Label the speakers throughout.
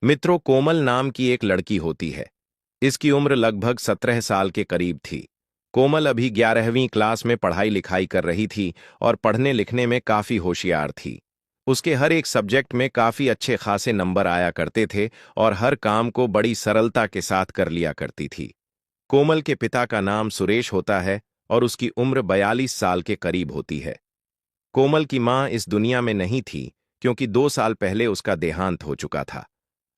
Speaker 1: मित्रों, कोमल नाम की एक लड़की होती है। इसकी उम्र लगभग 17 साल के करीब थी। कोमल अभी 11वीं क्लास में पढ़ाई लिखाई कर रही थी और पढ़ने लिखने में काफी होशियार थी। उसके हर एक सब्जेक्ट में काफी अच्छे खासे नंबर आया करते थे और हर काम को बड़ी सरलता के साथ कर लिया करती थी। कोमल के पिता का नाम सुरेश होता है और उसकी उम्र 42 साल के करीब होती है। कोमल की मां इस दुनिया में नहीं थी, क्योंकि 2 साल पहले उसका देहांत हो चुका था।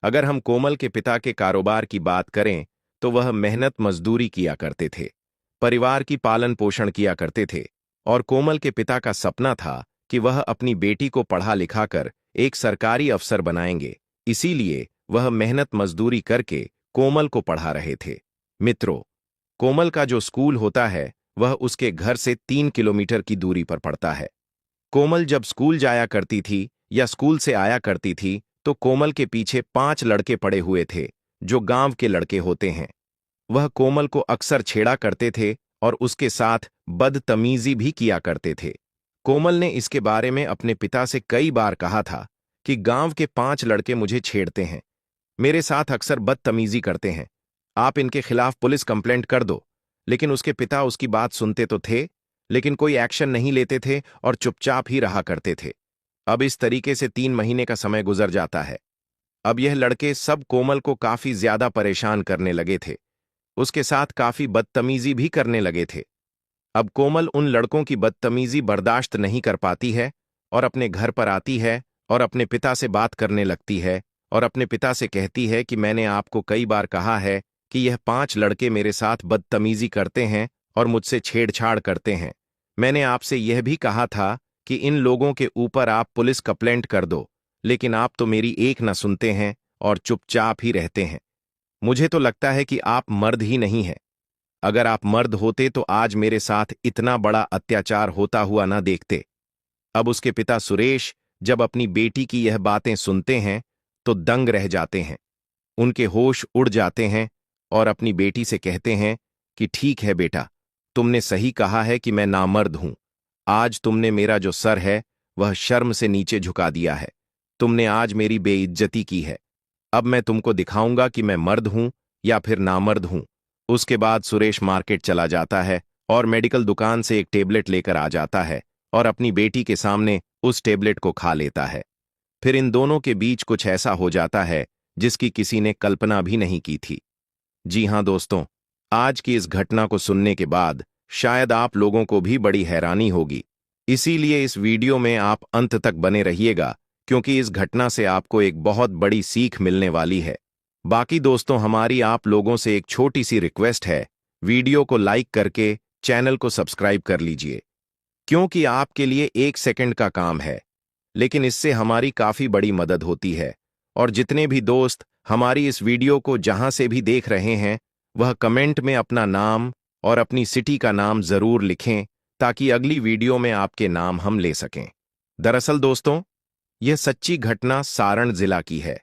Speaker 1: अगर हम कोमल के पिता के कारोबार की बात करें तो वह मेहनत मजदूरी किया करते थे, परिवार की पालन पोषण किया करते थे और कोमल के पिता का सपना था कि वह अपनी बेटी को पढ़ा लिखाकर एक सरकारी अफसर बनाएंगे। इसीलिए वह मेहनत मजदूरी करके कोमल को पढ़ा रहे थे। मित्रों, कोमल का जो स्कूल होता है वह उसके घर से 3 किलोमीटर की दूरी पर पड़ता है। कोमल जब स्कूल जाया करती थी या स्कूल से आया करती थी तो कोमल के पीछे 5 लड़के पड़े हुए थे, जो गांव के लड़के होते हैं। वह कोमल को अक्सर छेड़ा करते थे और उसके साथ बदतमीजी भी किया करते थे। कोमल ने इसके बारे में अपने पिता से कई बार कहा था कि गांव के 5 लड़के मुझे छेड़ते हैं, मेरे साथ अक्सर बदतमीजी करते हैं, आप इनके खिलाफ पुलिस कंप्लेंट कर दो। लेकिन उसके पिता उसकी बात सुनते तो थे, लेकिन कोई एक्शन नहीं लेते थे और चुपचाप ही रहा करते थे। अब इस तरीके से 3 महीने का समय गुजर जाता है। अब यह लड़के सब कोमल को काफी ज्यादा परेशान करने लगे थे, उसके साथ काफी बदतमीजी भी करने लगे थे। अब कोमल उन लड़कों की बदतमीजी बर्दाश्त नहीं कर पाती है और अपने घर पर आती है और अपने पिता से बात करने लगती है और अपने पिता से कहती है कि मैंने आपको कई बार कहा है कि यह 5 लड़के मेरे साथ बदतमीजी करते हैं और मुझसे छेड़छाड़ करते हैं। मैंने आपसे यह भी कहा था कि इन लोगों के ऊपर आप पुलिस कंप्लेंट कर दो, लेकिन आप तो मेरी एक न सुनते हैं और चुपचाप ही रहते हैं। मुझे तो लगता है कि आप मर्द ही नहीं हैं। अगर आप मर्द होते तो आज मेरे साथ इतना बड़ा अत्याचार होता हुआ ना देखते। अब उसके पिता सुरेश जब अपनी बेटी की यह बातें सुनते हैं तो दंग रह जाते हैं। उनके होश उड़ जाते हैं और अपनी बेटी से कहते हैं कि ठीक है बेटा, तुमने सही कहा है कि मैं नामर्द हूं। आज तुमने मेरा जो सर है वह शर्म से नीचे झुका दिया है। तुमने आज मेरी बेइज्जती की है। अब मैं तुमको दिखाऊंगा कि मैं मर्द हूं या फिर नामर्द हूं। उसके बाद सुरेश मार्केट चला जाता है और मेडिकल दुकान से एक टेबलेट लेकर आ जाता है और अपनी बेटी के सामने उस टेबलेट को खा लेता है। फिर इन दोनों के बीच कुछ ऐसा हो जाता है जिसकी किसी ने कल्पना भी नहीं की थी। जी हां दोस्तों, आज की इस घटना को सुनने के बाद शायद आप लोगों को भी बड़ी हैरानी होगी। इसीलिए इस वीडियो में आप अंत तक बने रहिएगा, क्योंकि इस घटना से आपको एक बहुत बड़ी सीख मिलने वाली है। बाकी दोस्तों, हमारी आप लोगों से एक छोटी सी रिक्वेस्ट है, वीडियो को लाइक करके चैनल को सब्सक्राइब कर लीजिए, क्योंकि आपके लिए 1 सेकंड का काम है, लेकिन इससे हमारी काफी बड़ी मदद होती है। और जितने भी दोस्त हमारी इस वीडियो को जहां से भी देख रहे हैं, वह कमेंट में अपना नाम और अपनी सिटी का नाम जरूर लिखें, ताकि अगली वीडियो में आपके नाम हम ले सकें। दरअसल दोस्तों, यह सच्ची घटना सारण जिला की है।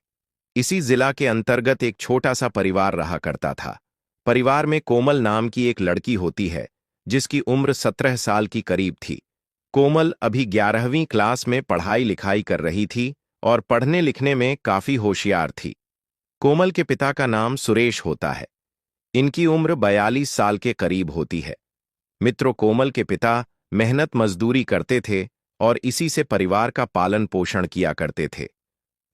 Speaker 1: इसी जिला के अंतर्गत एक छोटा सा परिवार रहा करता था। परिवार में कोमल नाम की एक लड़की होती है, जिसकी उम्र 17 साल की करीब थी। कोमल अभी 11वीं क्लास में पढ़ाई लिखाई कर रही थी और पढ़ने लिखने में काफी होशियार थी। कोमल के पिता का नाम सुरेश होता है। इनकी उम्र 42 साल के करीब होती है। मित्रों, कोमल के पिता मेहनत मजदूरी करते थे और इसी से परिवार का पालन पोषण किया करते थे।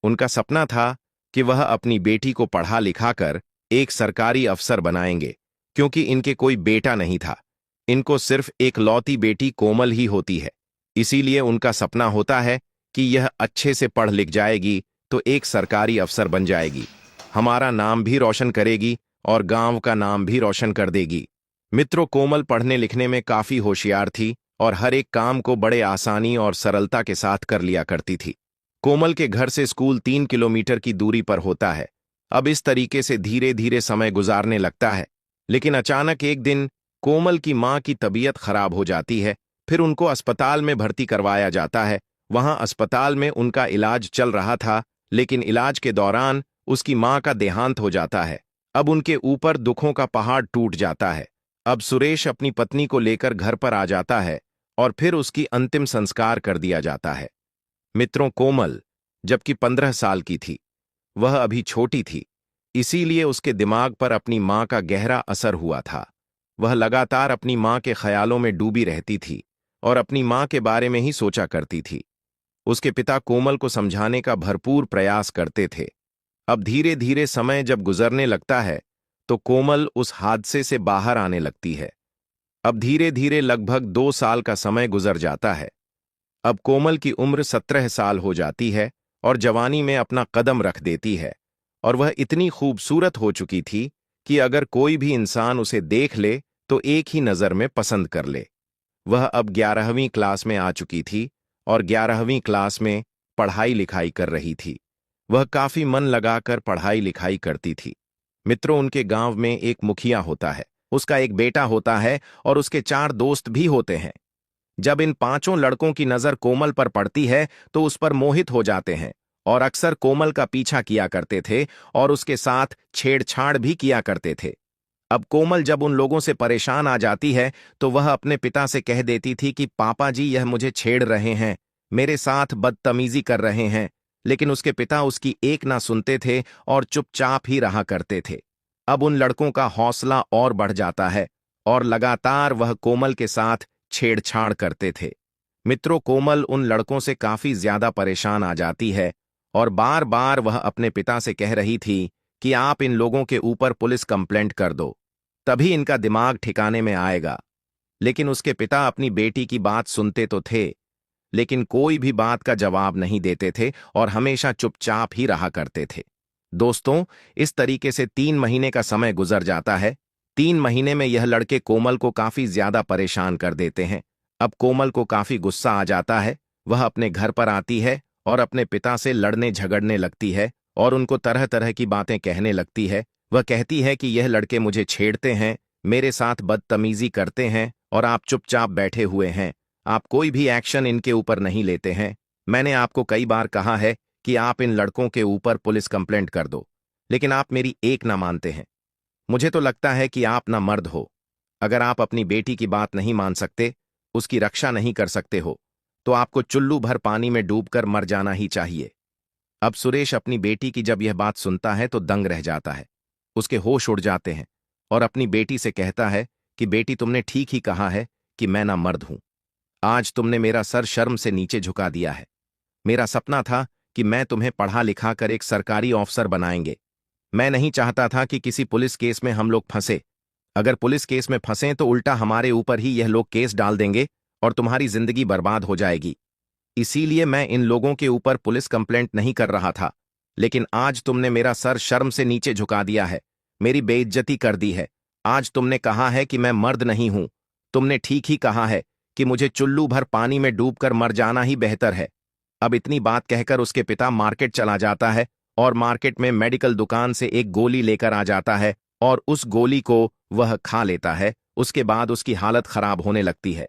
Speaker 1: उनका सपना था कि वह अपनी बेटी को पढ़ा लिखाकर एक सरकारी अफसर बनाएंगे, क्योंकि इनके कोई बेटा नहीं था। इनको सिर्फ एक लौती बेटी कोमल ही होती है। इसीलिए उनका सपना होता है कि यह अच्छे से पढ़ लिख जाएगी तो एक सरकारी अफसर बन जाएगी, हमारा नाम भी रोशन करेगी और गांव का नाम भी रोशन कर देगी। मित्रों, कोमल पढ़ने लिखने में काफी होशियार थी और हर एक काम को बड़े आसानी और सरलता के साथ कर लिया करती थी। कोमल के घर से स्कूल 3 किलोमीटर की दूरी पर होता है। अब इस तरीके से धीरे धीरे समय गुजारने लगता है, लेकिन अचानक एक दिन कोमल की मां की तबीयत खराब हो जाती है। फिर उनको अस्पताल में भर्ती करवाया जाता है। वहां अस्पताल में उनका इलाज चल रहा था, लेकिन इलाज के दौरान उसकी मां का देहांत हो जाता है। अब उनके ऊपर दुखों का पहाड़ टूट जाता है। अब सुरेश अपनी पत्नी को लेकर घर पर आ जाता है और फिर उसकी अंतिम संस्कार कर दिया जाता है। मित्रों, कोमल जबकि 15 साल की थी, वह अभी छोटी थी, इसीलिए उसके दिमाग पर अपनी माँ का गहरा असर हुआ था। वह लगातार अपनी माँ के ख्यालों में डूबी रहती थी और अपनी माँ के बारे में ही सोचा करती थी। उसके पिता कोमल को समझाने का भरपूर प्रयास करते थे। अब धीरे धीरे समय जब गुजरने लगता है तो कोमल उस हादसे से बाहर आने लगती है। अब धीरे धीरे लगभग 2 साल का समय गुजर जाता है। अब कोमल की उम्र 17 साल हो जाती है और जवानी में अपना कदम रख देती है, और वह इतनी खूबसूरत हो चुकी थी कि अगर कोई भी इंसान उसे देख ले तो एक ही नज़र में पसंद कर ले। वह अब 11वीं क्लास में आ चुकी थी और 11वीं क्लास में पढ़ाई लिखाई कर रही थी। वह काफी मन लगाकर पढ़ाई लिखाई करती थी। मित्रों, उनके गांव में एक मुखिया होता है, उसका एक बेटा होता है और उसके 4 दोस्त भी होते हैं। जब इन 5 लड़कों की नजर कोमल पर पड़ती है तो उस पर मोहित हो जाते हैं और अक्सर कोमल का पीछा किया करते थे और उसके साथ छेड़छाड़ भी किया करते थे। अब कोमल जब उन लोगों से परेशान आ जाती है तो वह अपने पिता से कह देती थी कि पापा जी, यह मुझे छेड़ रहे हैं, मेरे साथ बदतमीजी कर रहे हैं। लेकिन उसके पिता उसकी एक ना सुनते थे और चुपचाप ही रहा करते थे। अब उन लड़कों का हौसला और बढ़ जाता है और लगातार वह कोमल के साथ छेड़छाड़ करते थे। मित्रों, कोमल उन लड़कों से काफी ज्यादा परेशान आ जाती है और बार बार वह अपने पिता से कह रही थी कि आप इन लोगों के ऊपर पुलिस कंप्लेंट कर दो, तभी इनका दिमाग ठिकाने में आएगा। लेकिन उसके पिता अपनी बेटी की बात सुनते तो थे, लेकिन कोई भी बात का जवाब नहीं देते थे और हमेशा चुपचाप ही रहा करते थे। दोस्तों, इस तरीके से 3 महीने का समय गुजर जाता है। 3 महीने में यह लड़के कोमल को काफी ज्यादा परेशान कर देते हैं। अब कोमल को काफी गुस्सा आ जाता है। वह अपने घर पर आती है और अपने पिता से लड़ने झगड़ने लगती है और उनको तरह तरह की बातें कहने लगती है। वह कहती है कि यह लड़के मुझे छेड़ते हैं, मेरे साथ बदतमीजी करते हैं और आप चुपचाप बैठे हुए हैं। आप कोई भी एक्शन इनके ऊपर नहीं लेते हैं। मैंने आपको कई बार कहा है कि आप इन लड़कों के ऊपर पुलिस कंप्लेंट कर दो, लेकिन आप मेरी एक ना मानते हैं। मुझे तो लगता है कि आप ना मर्द हो। अगर आप अपनी बेटी की बात नहीं मान सकते, उसकी रक्षा नहीं कर सकते हो, तो आपको चुल्लू भर पानी में डूबकर मर जाना ही चाहिए। अब सुरेश अपनी बेटी की जब यह बात सुनता है तो दंग रह जाता है। उसके होश उड़ जाते हैं और अपनी बेटी से कहता है कि बेटी, तुमने ठीक ही कहा है कि मैं ना मर्द हूं। आज तुमने मेरा सर शर्म से नीचे झुका दिया है। मेरा सपना था कि मैं तुम्हें पढ़ा लिखा कर एक सरकारी ऑफिसर बनाएंगे। मैं नहीं चाहता था कि किसी पुलिस केस में हम लोग फंसे। अगर पुलिस केस में फंसें तो उल्टा हमारे ऊपर ही यह लोग केस डाल देंगे और तुम्हारी जिंदगी बर्बाद हो जाएगी। इसीलिए मैं इन लोगों के ऊपर पुलिस कंप्लेंट नहीं कर रहा था। लेकिन आज तुमने मेरा सर शर्म से नीचे झुका दिया है, मेरी बेइज्जती कर दी है। आज तुमने कहा है कि मैं मर्द नहीं हूं। तुमने ठीक ही कहा है कि मुझे चुल्लू भर पानी में डूबकर मर जाना ही बेहतर है। अब इतनी बात कहकर उसके पिता मार्केट चला जाता है और मार्केट में मेडिकल दुकान से एक गोली लेकर आ जाता है और उस गोली को वह खा लेता है। उसके बाद उसकी हालत खराब होने लगती है।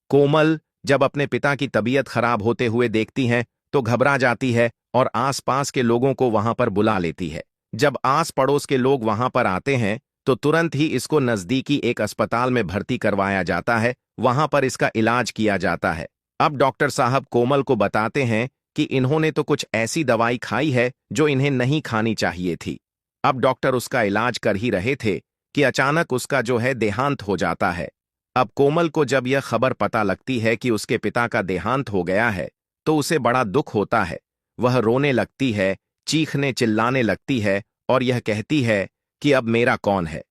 Speaker 1: कोमल जब अपने पिता की तबीयत खराब होते हुए देखती हैं तो घबरा जाती है और आसपास के लोगों को वहां पर बुला लेती है। जब आस पड़ोस के लोग वहां पर आते हैं तो तुरंत ही इसको नजदीकी एक अस्पताल में भर्ती करवाया जाता है। वहां पर इसका इलाज किया जाता है। अब डॉक्टर साहब कोमल को बताते हैं कि इन्होंने तो कुछ ऐसी दवाई खाई है जो इन्हें नहीं खानी चाहिए थी। अब डॉक्टर उसका इलाज कर ही रहे थे कि अचानक उसका जो है देहांत हो जाता है। अब कोमल को जब यह खबर पता लगती है कि उसके पिता का देहांत हो गया है तो उसे बड़ा दुख होता है। वह रोने लगती है, चीखने चिल्लाने लगती है और यह कहती है कि अब मेरा कौन है?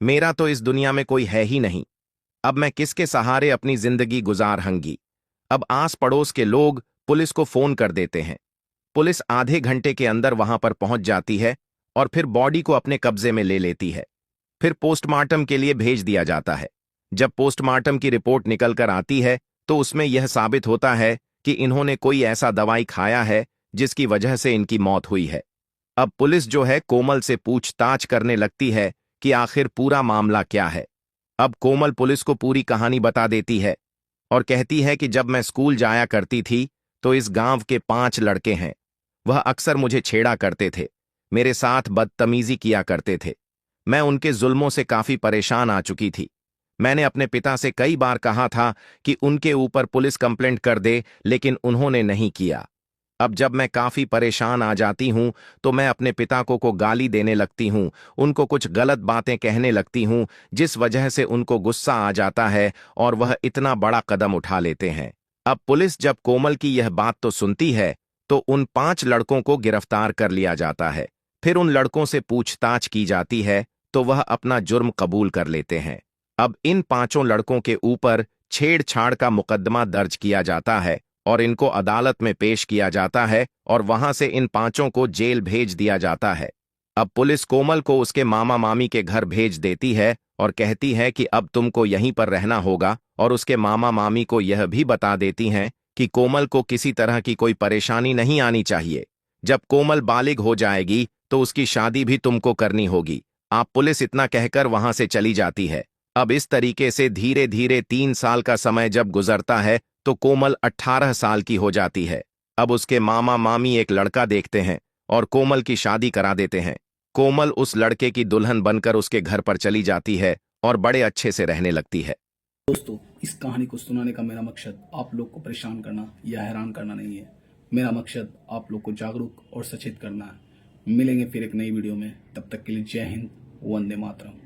Speaker 1: मेरा तो इस दुनिया में कोई है ही नहीं। अब मैं किसके सहारे अपनी जिंदगी गुजारहूंगी? अब आस पड़ोस के लोग पुलिस को फोन कर देते हैं। पुलिस आधे घंटे के अंदर वहां पर पहुंच जाती है और फिर बॉडी को अपने कब्जे में ले लेती है। फिर पोस्टमार्टम के लिए भेज दिया जाता है। जब पोस्टमार्टम की रिपोर्ट निकल कर आती है तो उसमें यह साबित होता है कि इन्होंने कोई ऐसा दवाई खाया है जिसकी वजह से इनकी मौत हुई है। अब पुलिस जो है कोमल से पूछताछ करने लगती है कि आखिर पूरा मामला क्या है। अब कोमल पुलिस को पूरी कहानी बता देती है और कहती है कि जब मैं स्कूल जाया करती थी तो इस गांव के 5 लड़के हैं। वह अक्सर मुझे छेड़ा करते थे, मेरे साथ बदतमीजी किया करते थे। मैं उनके जुल्मों से काफी परेशान आ चुकी थी। मैंने अपने पिता से कई बार कहा था कि उनके ऊपर पुलिस कंप्लेंट कर दे, लेकिन उन्होंने नहीं किया। अब जब मैं काफी परेशान आ जाती हूँ तो मैं अपने पिता को गाली देने लगती हूँ, उनको कुछ गलत बातें कहने लगती हूँ, जिस वजह से उनको गुस्सा आ जाता है और वह इतना बड़ा कदम उठा लेते हैं। अब पुलिस जब कोमल की यह बात तो सुनती है तो उन 5 लड़कों को गिरफ्तार कर लिया जाता है। फिर उन लड़कों से पूछताछ की जाती है तो वह अपना जुर्म कबूल कर लेते हैं। अब इन 5 लड़कों के ऊपर छेड़छाड़ का मुकदमा दर्ज किया जाता है और इनको अदालत में पेश किया जाता है और वहां से इन 5 को जेल भेज दिया जाता है। अब पुलिस कोमल को उसके मामा मामी के घर भेज देती है और कहती है कि अब तुमको यहीं पर रहना होगा, और उसके मामा मामी को यह भी बता देती हैं कि कोमल को किसी तरह की कोई परेशानी नहीं आनी चाहिए। जब कोमल बालिग हो जाएगी तो उसकी शादी भी तुमको करनी होगी। आप पुलिस इतना कहकर वहां से चली जाती है। अब इस तरीके से धीरे धीरे 3 साल का समय जब गुजरता है तो कोमल 18 साल की हो जाती है। अब उसके मामा मामी एक लड़का देखते हैं और कोमल की शादी करा देते हैं। कोमल उस लड़के की दुल्हन बनकर उसके घर पर चली जाती है और बड़े अच्छे से रहने लगती है।
Speaker 2: दोस्तों, इस कहानी को सुनाने का मेरा मकसद आप लोग को परेशान करना या हैरान करना नहीं है। मेरा मकसद आप लोग को जागरूक और सचेत करना है। मिलेंगे फिर एक नई वीडियो में, तब तक के लिए जय हिंद, वंदे मातरम।